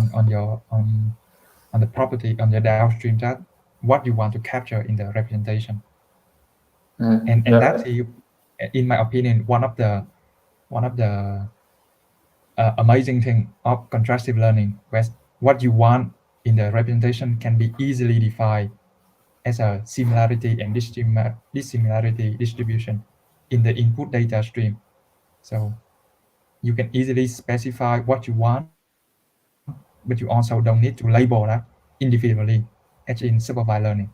the property, on the downstream, that what you want to capture in the representation. And that's, in my opinion, one of the amazing thing of contrastive learning, where what you want in the representation can be easily defined as a similarity and dissimilarity distribution in the input data stream. So you can easily specify what you want, but you also don't need to label that individually, as in supervised learning.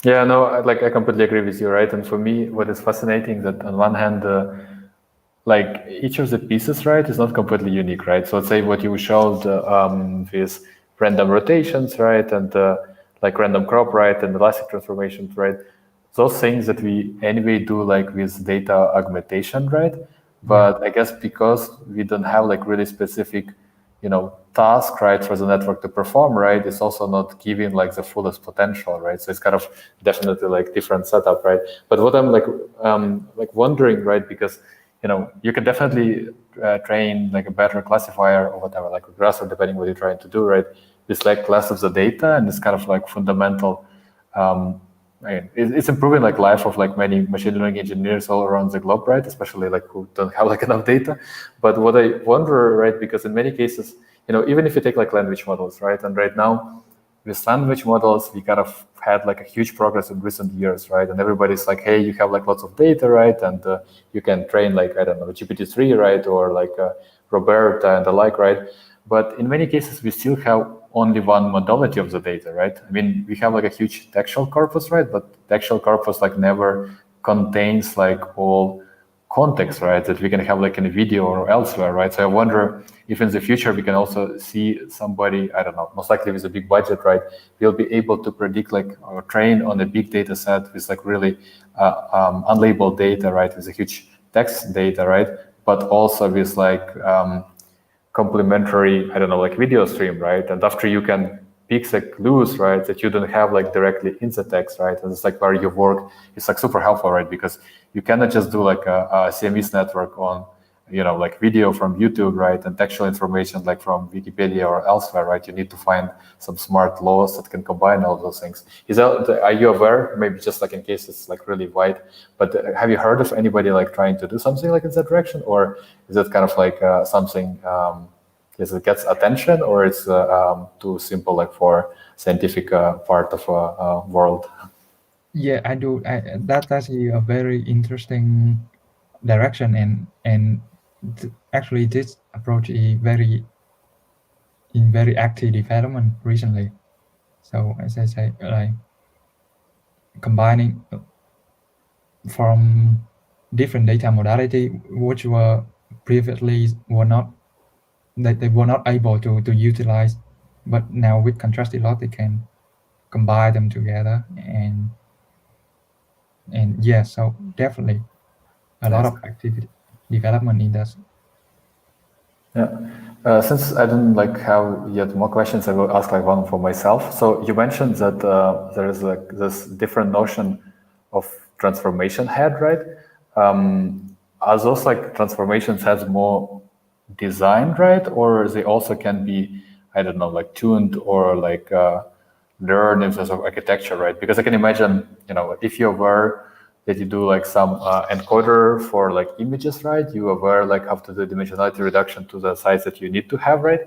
Yeah, no, I completely agree with you, right? And for me, what is fascinating that on one hand, like each of the pieces, right, is not completely unique, right? So let's say what you showed with random rotations, right, and like random crop, right, and elastic transformations, right? Those things that we anyway do like with data augmentation, right? But I guess because we don't have like really specific, task, right, for the network to perform, right, it's also not giving like the fullest potential, right? So it's kind of definitely like different setup, right? But what I'm like wondering, right, because you can definitely train like a better classifier or whatever, like regressor, depending what you're trying to do, right? It's like less of the data, and it's kind of like fundamental. It's improving like life of like many machine learning engineers all around the globe, right? Especially like who don't have like enough data. But what I wonder, right, because in many cases, even if you take like language models, right, and right now with language models, we kind of had like a huge progress in recent years, right? And everybody's like, hey, you have like lots of data, right? And you can train like, I don't know, GPT-3, right? Or like Roberta and the like, right? But in many cases, we still have only one modality of the data, right? I mean, we have like a huge textual corpus, right? But textual corpus like never contains like all context, right? That we can have like in a video or elsewhere, right? So I wonder if in the future we can also see somebody, I don't know, most likely with a big budget, right? We'll be able to predict like or train on a big data set with like really unlabeled data, right? With a huge text data, right? But also with like complementary, I don't know, like video stream, right? And after you can pick the clues, right, that you don't have like directly in the text, right? And it's like where you work, it's like super helpful, right? Because you cannot just do like a CMS network on, like video from YouTube, right? And textual information like from Wikipedia or elsewhere, right? You need to find some smart laws that can combine all those things. Are you aware, maybe just like in case it's like really wide, but have you heard of anybody like trying to do something like in that direction? Or is it kind of like something, yes, it gets attention, or it's too simple like for scientific part of world? Yeah, I do. That's actually a very interesting direction, and actually this approach is very active development recently. So as I say, like combining from different data modality, which were previously they were not able to utilize, but now with contrastive loss they can combine them together, and yeah, so definitely a lot of activity development in that. Yeah. Since I don't like have yet more questions, I will ask like one for myself. So you mentioned that there is like this different notion of transformation head, right? Are those like transformation heads more designed, right? Or they also can be, I don't know, like tuned or like learn in terms of architecture, right? Because I can imagine, if you were that you do like some encoder for like images, right? You are aware like how to do dimensionality reduction to the size that you need to have, right?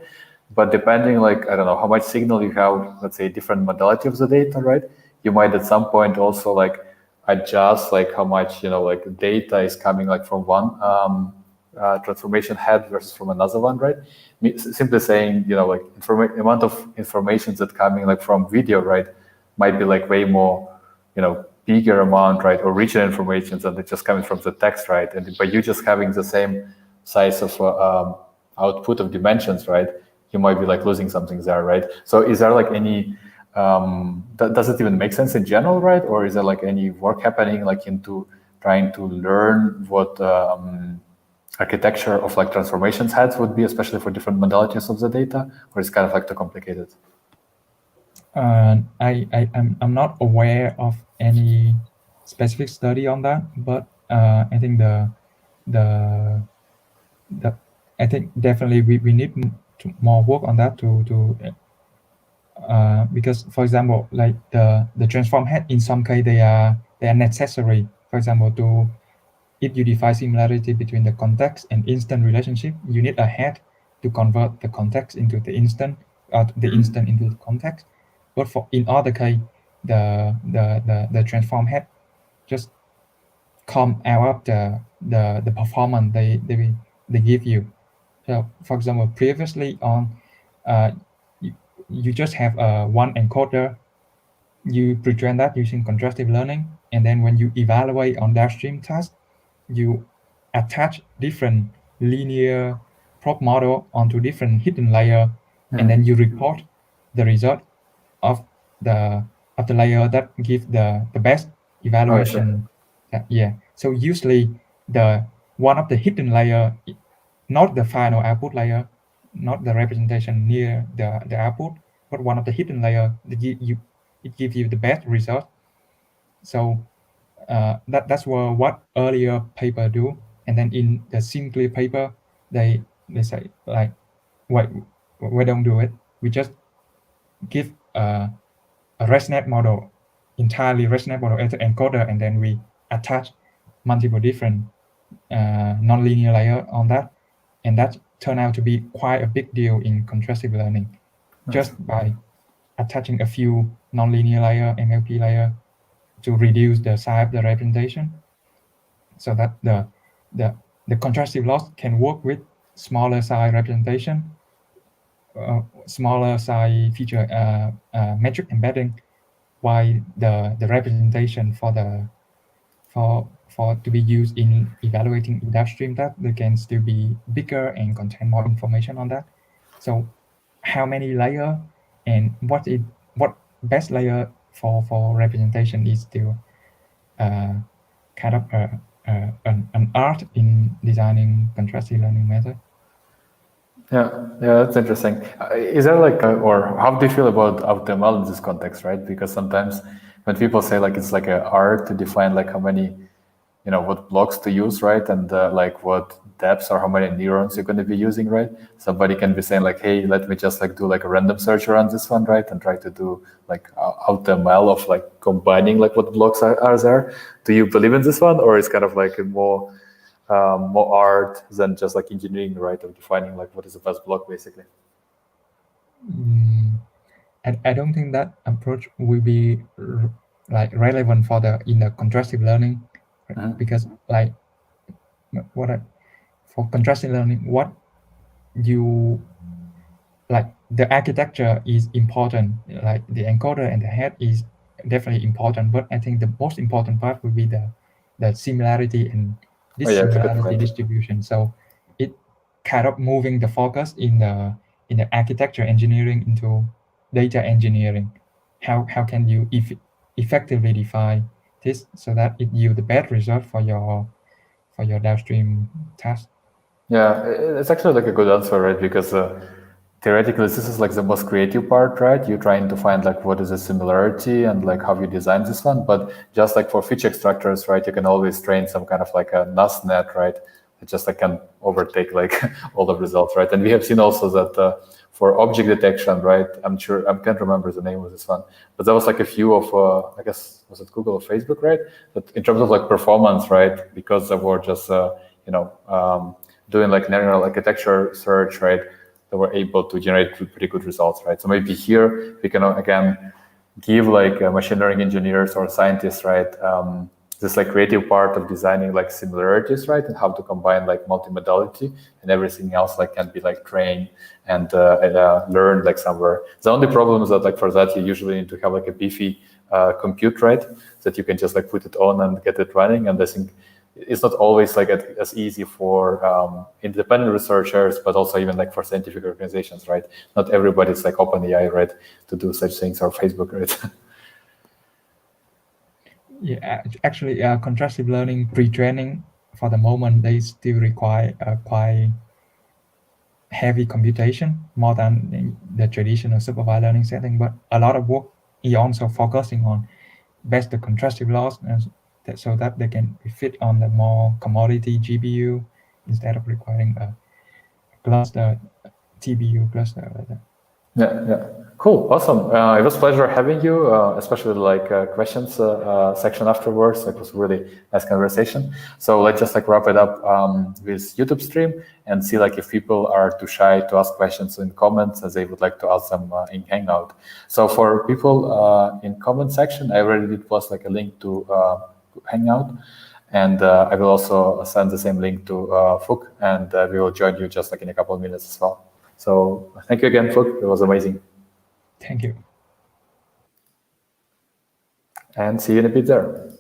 But depending like, I don't know, how much signal you have, let's say different modality of the data, right? You might at some point also like adjust like how much, like data is coming like from one transformation head versus from another one, right? Simply saying, like amount of information that's coming like from video, right, might be like way more, bigger amount, right, or richer information than it's just coming from the text, right? And by you just having the same size of output of dimensions, right, you might be like losing something there, right? So is there like any does it even make sense in general, right? Or is there like any work happening like into trying to learn what architecture of like transformation heads would be, especially for different modalities of the data, or it's kind of like too complicated? I'm not aware of any specific study on that, but I think I think definitely we need more work on that because, for example, like the transform head, in some case they are necessary. For example, if you define similarity between the context and instant relationship, you need a head to convert the context into the instant, the instant into the context. But in other case, the transform head just come out of the performance they give you. So, for example, previously on, you just have one encoder. You pre-train that using contrastive learning, and then when you evaluate on downstream task, you attach different linear prop model onto different hidden layer, and then you report the result of the layer that give the best evaluation. Yeah. So usually the one of the hidden layer, not the final output layer, not the representation near the output, but one of the hidden layer that it gives you the best result. So that's what earlier paper do, and then in the simpler paper they say like, why don't do it? We just give a ResNet model, entirely ResNet model as an encoder, and then we attach multiple different nonlinear layer on that, and that turned out to be quite a big deal in contrastive learning, just by attaching a few nonlinear layer, MLP layer, to reduce the size of the representation, so that the contrastive loss can work with smaller size representation, smaller size feature metric embedding, while the representation for to be used in evaluating in downstream that they can still be bigger and contain more information on that. So how many layer and what best layer for representation is still kind of an art in designing contrastive learning method. Yeah, that's interesting. Is there like, or how do you feel about HTML in this context, right? Because sometimes when people say like it's like an art to define like how many, what blocks to use, right? And like what depths or how many neurons you're going to be using, right? Somebody can be saying like, hey, let me just like do like a random search around this one, right? And try to do like HTML of like combining like what blocks are there. Do you believe in this one, or it's kind of like a more art than just like engineering, right? Of defining like what is the best block, basically. I don't think that approach will be like relevant for in the contrastive learning, because like for contrastive learning, what you like, the architecture is important, like the encoder and the head is definitely important, but I think the most important part will be the similarity and dissimilarity distribution. So it kind of moving the focus in the architecture engineering into data engineering. How can you effectively define this so that it yield the best result for your downstream task? Yeah, it's actually like a good answer, right? Because theoretically, this is like the most creative part, right? You're trying to find like what is the similarity and like how you design this one. But just like for feature extractors, right, you can always train some kind of like a NAS net, right? It just like can overtake like all the results, right? And we have seen also that for object detection, right? I'm sure I can't remember the name of this one, but there was like a few of I guess was it Google or Facebook, right? But in terms of like performance, right? Because they were just doing like neural architecture search, right? They were able to generate pretty good results, right? So maybe here we can again give like machine learning engineers or scientists, right? This like creative part of designing like similarities, right? And how to combine like multimodality, and everything else like can be like trained and learned like somewhere. The only problem is that like for that you usually need to have like a beefy compute, right? That you can just like put it on and get it running. And I think it's not always like as easy for independent researchers, but also even like for scientific organizations, right? Not everybody's like OpenAI, right, to do such things, or Facebook, right? Yeah, actually, contrastive learning pre-training for the moment, they still require quite heavy computation, more than the traditional supervised learning setting. But a lot of work is also focusing on best the contrastive loss, so that they can fit on the more commodity GPU instead of requiring a cluster, TPU cluster like that. Yeah. Cool. Awesome. It was a pleasure having you, especially like questions section afterwards. It was really nice conversation. So let's just like wrap it up with YouTube stream and see like if people are too shy to ask questions in comments, as they would like to ask them in Hangout. So for people in comment section, I already did post like a link to Hangout. And I will also send the same link to Phúc, and we will join you just like in a couple of minutes as well. So thank you again, Phúc. It was amazing. Thank you. And see you in a bit there.